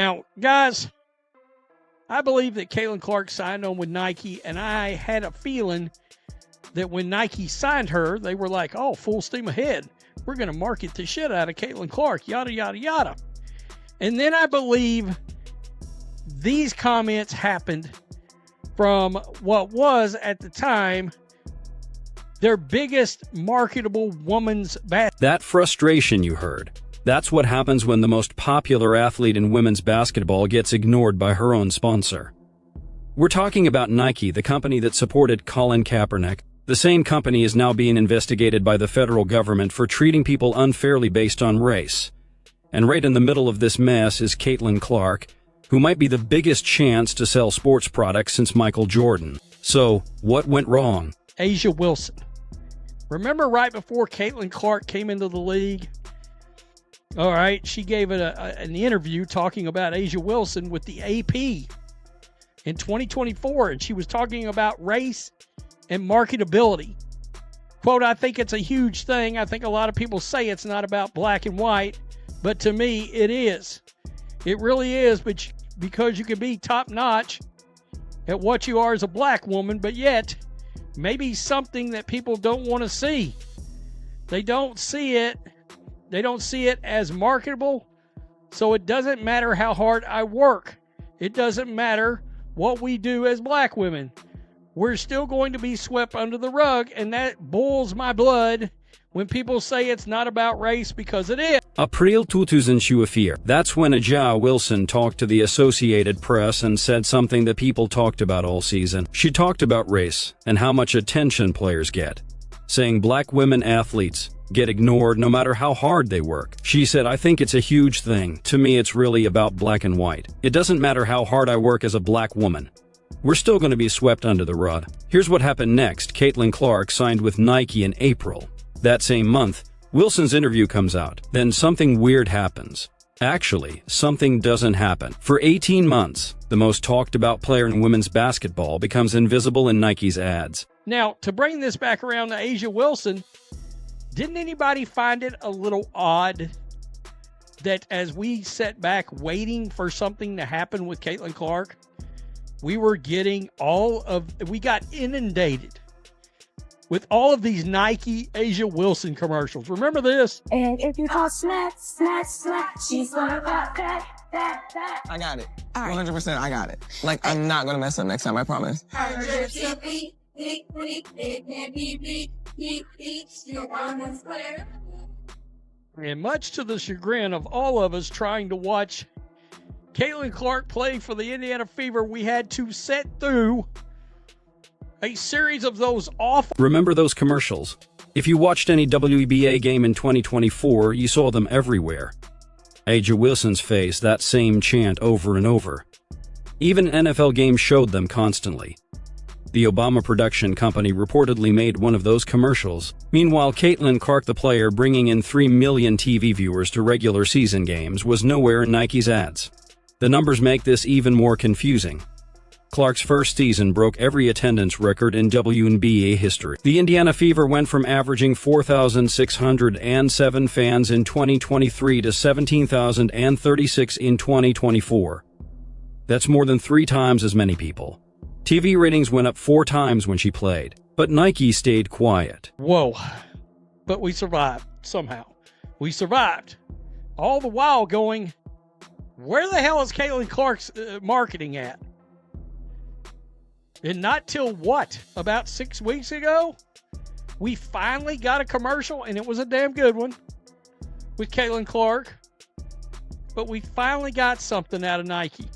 Now, guys, I believe that Caitlin Clark signed on with Nike, and I had a feeling that when Nike signed her, they were like, oh, full steam ahead. We're going to market the shit out of Caitlin Clark, yada, yada, yada. And then I believe these comments happened from what was, at the time, their biggest marketable woman's basketball. That frustration you heard. That's what happens when the most popular athlete in women's basketball gets ignored by her own sponsor. We're talking about Nike, the company that supported Colin Kaepernick. The same company is now being investigated by the federal government for treating people unfairly based on race. And right in the middle of this mess is Caitlin Clark, who might be the biggest chance to sell sports products since Michael Jordan. So, what went wrong? A'ja Wilson. Remember right before Caitlin Clark came into the league? All right, she gave an interview talking about A'ja Wilson with the AP in 2024, and she was talking about race and marketability. Quote, I think it's a huge thing. I think a lot of people say it's not about black and white, but to me, it is. It really is, but because you can be top-notch at what you are as a black woman, but yet maybe something that people don't want to see. They don't see it. They don't see it as marketable, so it doesn't matter how hard I work. It doesn't matter what we do as black women. We're still going to be swept under the rug, and that boils my blood when people say it's not about race, because it is. April 2024. That's when A'ja Wilson talked to the Associated Press and said something that people talked about all season. She talked about race and how much attention players get, saying black women athletes get ignored no matter how hard they work. She said, I think it's a huge thing. To me, it's really about black and white. It doesn't matter how hard I work as a black woman. We're still going to be swept under the rug. Here's what happened next. Caitlin Clark signed with Nike in April. That same month, Wilson's interview comes out. Then something weird happens. Actually, something doesn't happen. For 18 months, the most talked about player in women's basketball becomes invisible in Nike's ads. Now, to bring this back around to A'ja Wilson, didn't anybody find it a little odd that as we sat back waiting for something to happen with Caitlin Clark, we got inundated with all of these Nike A'ja Wilson commercials. Remember this? And if you call snack, she's gonna got that. I got it. All right. 100%, I got it. Like, I'm not gonna mess up next time, I promise. And much to the chagrin of all of us trying to watch Caitlin Clark play for the Indiana Fever, we had to sit through a series of those awful... Remember those commercials? If you watched any WNBA game in 2024, you saw them everywhere. A'ja Wilson's face, that same chant over and over. Even NFL games showed them constantly. The Obama production company reportedly made one of those commercials. Meanwhile, Caitlin Clark, the player bringing in 3 million TV viewers to regular season games, was nowhere in Nike's ads. The numbers make this even more confusing. Clark's first season broke every attendance record in WNBA history. The Indiana Fever went from averaging 4,607 fans in 2023 to 17,036 in 2024. That's more than 3 times as many people. TV ratings went up 4 times when she played, but Nike stayed quiet. Whoa. But we survived somehow. We survived. All the while going, where the hell is Caitlin Clark's marketing at? And not till what? About 6 weeks ago? We finally got a commercial, and it was a damn good one with Caitlin Clark. But we finally got something out of Nike.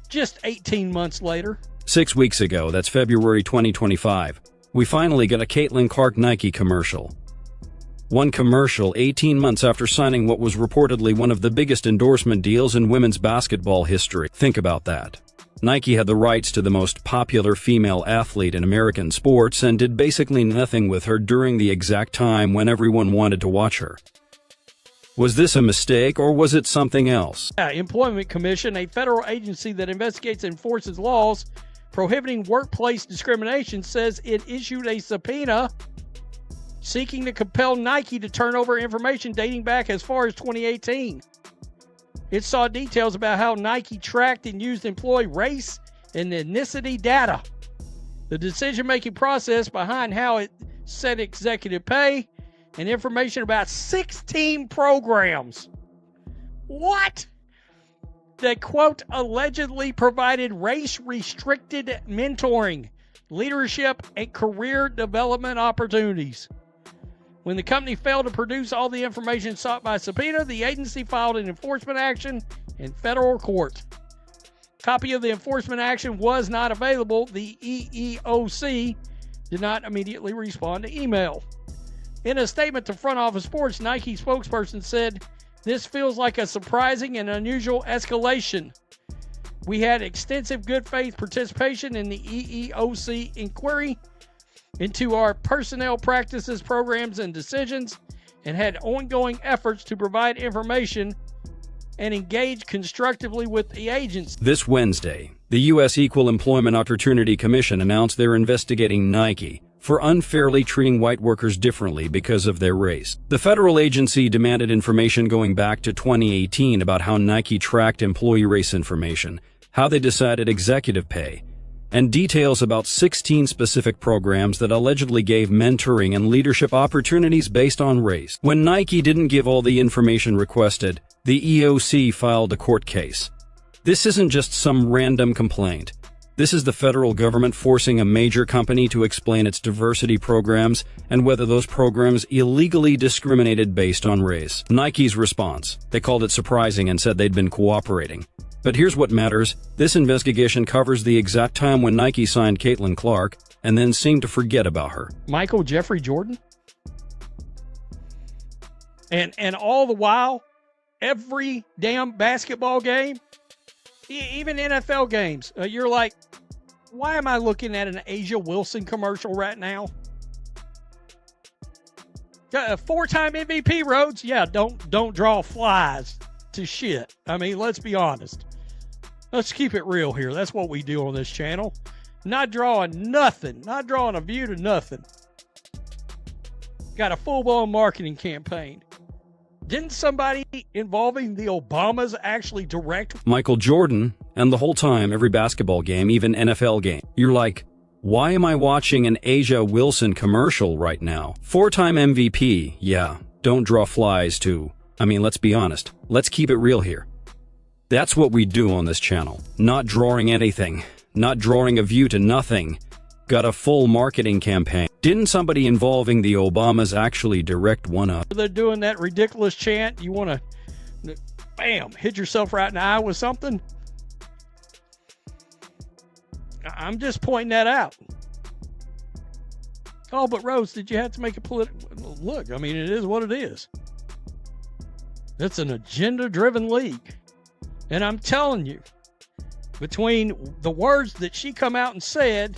Just 18 months later. 6 weeks ago, that's February 2025, we finally got a Caitlin Clark Nike commercial. One commercial 18 months after signing what was reportedly one of the biggest endorsement deals in women's basketball history. Think about that. Nike had the rights to the most popular female athlete in American sports and did basically nothing with her during the exact time when everyone wanted to watch her. Was this a mistake, or was it something else? Employment Commission, a federal agency that investigates and enforces laws prohibiting workplace discrimination, says it issued a subpoena seeking to compel Nike to turn over information dating back as far as 2018. It saw details about how Nike tracked and used employee race and ethnicity data, the decision-making process behind how it set executive pay, and information about 16 programs. What? That, quote, allegedly provided race-restricted mentoring, leadership, and career development opportunities. When the company failed to produce all the information sought by subpoena, the agency filed an enforcement action in federal court. Copy of the enforcement action was not available. The EEOC did not immediately respond to email. In a statement to Front Office Sports, Nike spokesperson said, "This feels like a surprising and unusual escalation. We had extensive good faith participation in the EEOC inquiry into our personnel practices, programs, and decisions, and had ongoing efforts to provide information and engage constructively with the agency." This Wednesday, the U.S. Equal Employment Opportunity Commission announced they're investigating Nike for unfairly treating white workers differently because of their race. The federal agency demanded information going back to 2018 about how Nike tracked employee race information, how they decided executive pay, and details about 16 specific programs that allegedly gave mentoring and leadership opportunities based on race. When Nike didn't give all the information requested, the EOC filed a court case. This isn't just some random complaint. This is the federal government forcing a major company to explain its diversity programs and whether those programs illegally discriminated based on race. Nike's response: they called it surprising and said they'd been cooperating. But here's what matters. This investigation covers the exact time when Nike signed Caitlin Clark and then seemed to forget about her. Michael Jeffrey Jordan? And all the while, every damn basketball game, even NFL games, you're like, why am I looking at an Asia Wilson commercial right now? Four-time MVP, Rhodes? Yeah, don't draw flies to shit. I mean, let's be honest. Let's keep it real here. That's what we do on this channel. Not drawing nothing. Not drawing a view to nothing. Got a full-blown marketing campaign. Didn't somebody involving the Obamas actually direct Michael Jordan? And the whole time, every basketball game, even NFL game, you're like, why am I watching an Asia Wilson commercial right now? Four-time MVP, yeah, don't draw flies too. I mean, let's be honest. Let's keep it real here. That's what we do on this channel. Not drawing anything. Not drawing a view to nothing. Got a full marketing campaign. Didn't somebody involving the Obamas actually direct one up? They're doing that ridiculous chant. You want to, bam, hit yourself right in the eye with something? I'm just pointing that out. Oh, but Rose, did you have to make a political... Look, I mean, it is what it is. It's an agenda-driven league. And I'm telling you, between the words that she come out and said,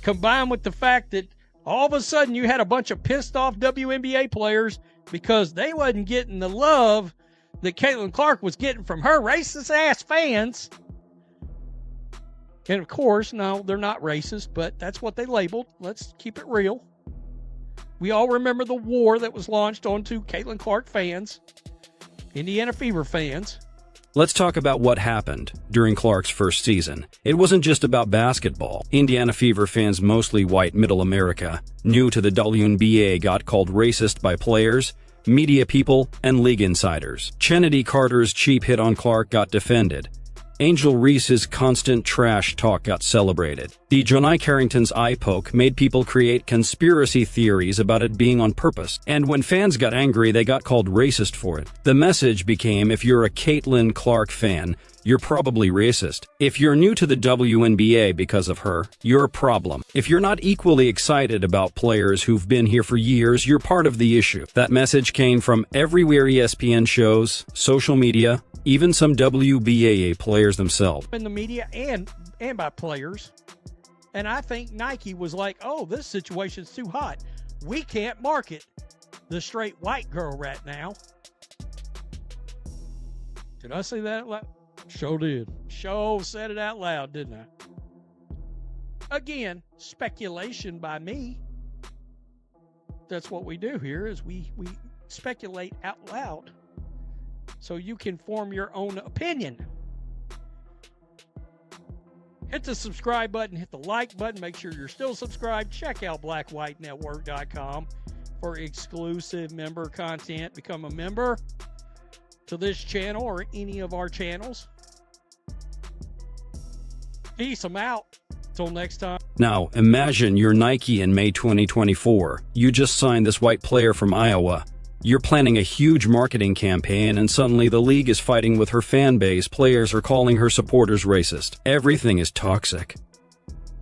combined with the fact that all of a sudden you had a bunch of pissed off WNBA players because they wasn't getting the love that Caitlin Clark was getting from her racist-ass fans. And of course, no, they're not racist, but that's what they labeled. Let's keep it real. We all remember the war that was launched onto Caitlin Clark fans, Indiana Fever fans. Let's talk about what happened during Clark's first season. It wasn't just about basketball. Indiana Fever fans, mostly white middle America, new to the WNBA, got called racist by players, media people, and league insiders. Chennedy Carter's cheap hit on Clark got defended. Angel Reese's constant trash talk got celebrated. The Jonai Carrington's eye poke made people create conspiracy theories about it being on purpose. And when fans got angry, they got called racist for it. The message became, if you're a Caitlin Clark fan, you're probably racist. If you're new to the WNBA because of her, you're a problem. If you're not equally excited about players who've been here for years, you're part of the issue. That message came from everywhere: ESPN shows, social media, even some WBAA players themselves. In the media and by players. And I think Nike was like, oh, this situation's too hot. We can't market the straight white girl right now. Did I say that out loud? Sure did. Sure said it out loud, didn't I? Again, speculation by me. That's what we do here, is we speculate out loud. so you can form your own opinion. Hit the subscribe button, hit the like button, make sure you're still subscribed. Check out blackwhitenetwork.com for exclusive member content. Become a member to this channel or any of our channels. Peace, I'm out. Till next time. Now, imagine you're Nike in May 2024. You just signed this white player from Iowa. You're planning a huge marketing campaign, and suddenly the league is fighting with her fan base. Players are calling her supporters racist. Everything is toxic.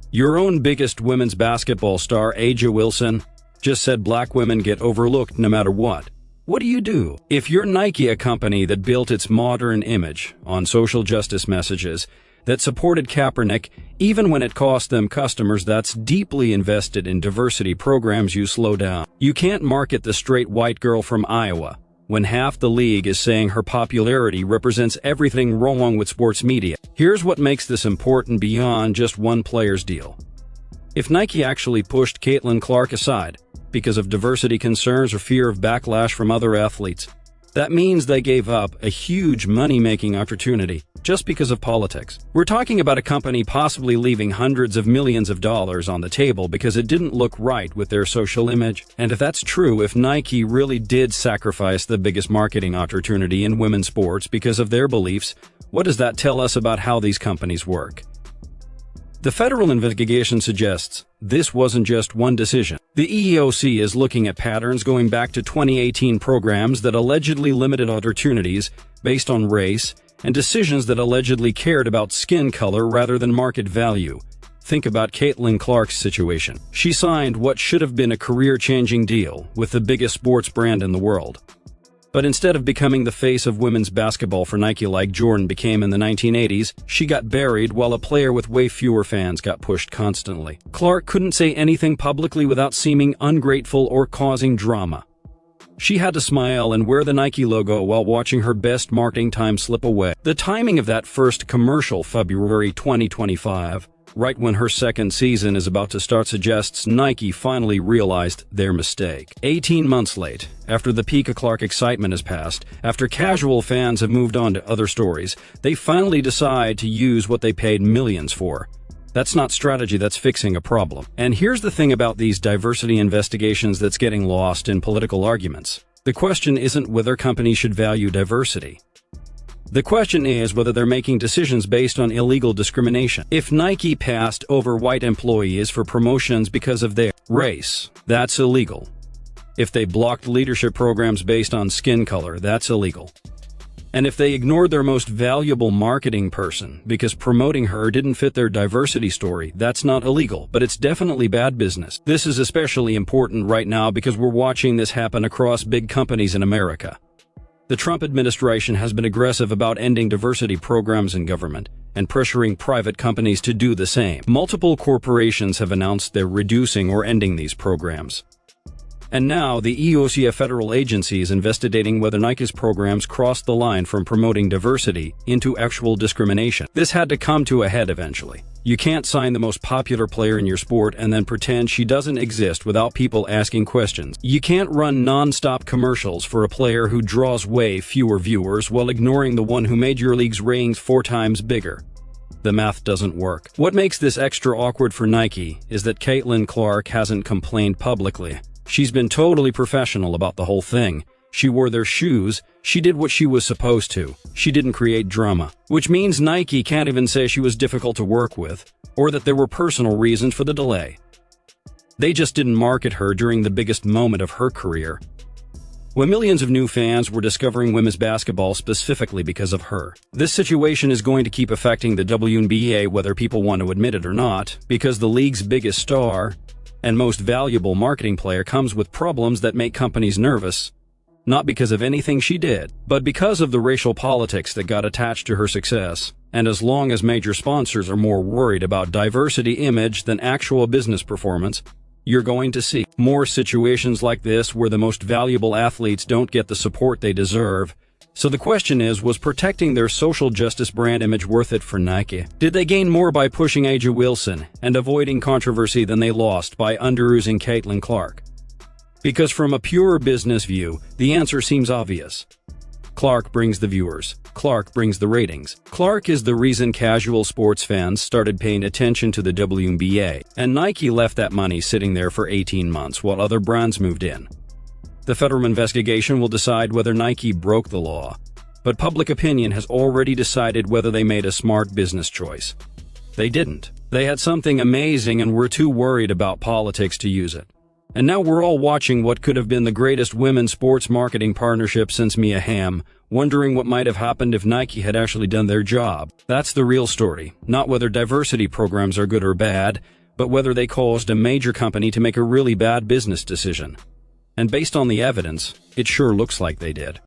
Your own biggest women's basketball star, A'ja Wilson, just said black women get overlooked no matter what. What do you do? If you're Nike, a company that built its modern image on social justice messages, that supported Kaepernick even when it cost them customers, that's deeply invested in diversity programs, you slow down. You can't market the straight white girl from Iowa when half the league is saying her popularity represents everything wrong with sports media. Here's what makes this important beyond just one player's deal. If Nike actually pushed Caitlin Clark aside because of diversity concerns or fear of backlash from other athletes, that means they gave up a huge money-making opportunity just because of politics. We're talking about a company possibly leaving hundreds of millions of dollars on the table because it didn't look right with their social image. And if that's true, if Nike really did sacrifice the biggest marketing opportunity in women's sports because of their beliefs, what does that tell us about how these companies work? The federal investigation suggests this wasn't just one decision. The EEOC is looking at patterns going back to 2018, programs that allegedly limited opportunities based on race, and decisions that allegedly cared about skin color rather than market value. Think about Caitlin Clark's situation. She signed what should have been a career-changing deal with the biggest sports brand in the world. But instead of becoming the face of women's basketball for Nike like Jordan became in the 1980s, she got buried while a player with way fewer fans got pushed constantly. Clark couldn't say anything publicly without seeming ungrateful or causing drama. She had to smile and wear the Nike logo while watching her best marketing time slip away. The timing of that first commercial, February 2025, right when her second season is about to start, suggests Nike finally realized their mistake. 18 months late, after the peak of Clark excitement has passed, after casual fans have moved on to other stories, they finally decide to use what they paid millions for. That's not strategy, that's fixing a problem. And here's the thing about these diversity investigations that's getting lost in political arguments. The question isn't whether companies should value diversity. The question is whether they're making decisions based on illegal discrimination. If Nike passed over white employees for promotions because of their race, that's illegal. If they blocked leadership programs based on skin color, that's illegal. And if they ignored their most valuable marketing person because promoting her didn't fit their diversity story, that's not illegal, but it's definitely bad business. This is especially important right now because we're watching this happen across big companies in America. The Trump administration has been aggressive about ending diversity programs in government and pressuring private companies to do the same. Multiple corporations have announced they're reducing or ending these programs. And now the EEOC, a federal agency, is investigating whether Nike's programs crossed the line from promoting diversity into actual discrimination. This had to come to a head eventually. You can't sign the most popular player in your sport and then pretend she doesn't exist without people asking questions. You can't run non-stop commercials for a player who draws way fewer viewers while ignoring the one who made your league's ratings 4 times bigger. The math doesn't work. What makes this extra awkward for Nike is that Caitlin Clark hasn't complained publicly. She's been totally professional about the whole thing. She wore their shoes, she did what she was supposed to. She didn't create drama. Which means Nike can't even say she was difficult to work with, or that there were personal reasons for the delay. They just didn't market her during the biggest moment of her career, when millions of new fans were discovering women's basketball specifically because of her. This situation is going to keep affecting the WNBA whether people want to admit it or not, because the league's biggest star and most valuable marketing player comes with problems that make companies nervous, not because of anything she did, but because of the racial politics that got attached to her success. And as long as major sponsors are more worried about diversity image than actual business performance, you're going to see more situations like this where the most valuable athletes don't get the support they deserve. So the question is, was protecting their social justice brand image worth it for Nike? Did they gain more by pushing A'ja Wilson and avoiding controversy than they lost by underusing Caitlin Clark? Because from a pure business view, the answer seems obvious. Clark brings the viewers. Clark brings the ratings. Clark is the reason casual sports fans started paying attention to the WNBA, and Nike left that money sitting there for 18 months while other brands moved in. The federal investigation will decide whether Nike broke the law, but public opinion has already decided whether they made a smart business choice. They didn't. They had something amazing and were too worried about politics to use it. And now we're all watching what could have been the greatest women's sports marketing partnership since Mia Hamm, wondering what might have happened if Nike had actually done their job. That's the real story, not whether diversity programs are good or bad, but whether they caused a major company to make a really bad business decision. And based on the evidence, it sure looks like they did.